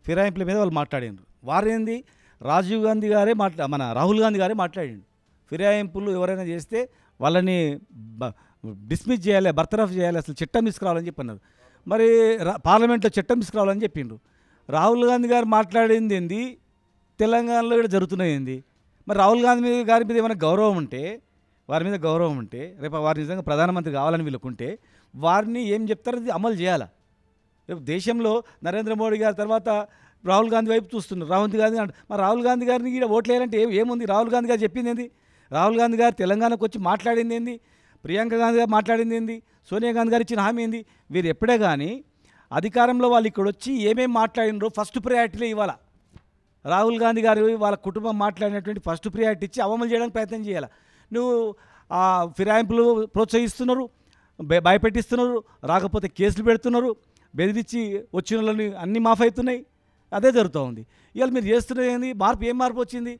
ఫిరాయింపుల మీద వాళ్ళు మాట్లాడినారు. వారేంది రాజీవ్ గాంధీ గారే మన రాహుల్ గాంధీ గారే మాట్లాడిండు. ఫిరాయింపులు ఎవరైనా చేస్తే వాళ్ళని డిస్మిస్ చేయాలి, బర్తరఫ్ చేయాలి, అసలు చట్టం తీసుకురావాలని చెప్పి అన్నారు. మరి పార్లమెంట్లో చట్టం తీసుకురావాలని చెప్పిండ్రు. రాహుల్ గాంధీ గారు మాట్లాడింది ఏంది, తెలంగాణలో ఇక్కడ జరుగుతున్నాయి ఏంది? మరి రాహుల్ గాంధీ గారి మీద ఏమైనా గౌరవం ఉంటే, వారి మీద గౌరవం ఉంటే, రేపు వారు నిజంగా ప్రధానమంత్రి కావాలని వీళ్ళకుంటే వారిని ఏం చెప్తారో అది అమలు చేయాలా. రేపు దేశంలో నరేంద్ర మోడీ గారి తర్వాత రాహుల్ గాంధీ వైపు చూస్తున్నారు. రాహుల్ గాంధీ మరి రాహుల్ గాంధీ గారిని ఇక్కడ ఓట్లు వేయాలంటే ఏముంది? రాహుల్ గాంధీ గారు చెప్పింది ఏంది? రాహుల్ గాంధీ గారు తెలంగాణకు వచ్చి మాట్లాడింది ఏంది? ప్రియాంక గాంధీ గారు మాట్లాడింది ఏంది? సోనియా గాంధీ గారు ఇచ్చిన హామీ ఏంది? వీరు ఎప్పుడే కానీ అధికారంలో వాళ్ళు ఇక్కడ వచ్చి ఏమేమి మాట్లాడినరో ఫస్ట్ ప్రయారిటీలో ఇవ్వాలా. రాహుల్ గాంధీ గారు వాళ్ళ కుటుంబం మాట్లాడినటువంటి ఫస్ట్ ప్రయారిటీ ఇచ్చి అమలు చేయడానికి ప్రయత్నం చేయాలి. నువ్వు ఫిరాయింపులు ప్రోత్సహిస్తున్నారు, భయపెట్టిస్తున్నారు, రాకపోతే కేసులు పెడుతున్నారు, బెదిరించి వచ్చిన వాళ్ళని అన్నీ మాఫ్ అవుతున్నాయి. అదే జరుగుతూ ఉంది. ఇవాళ మీరు చేస్తున్నది ఏంది? ఏం మార్పు వచ్చింది?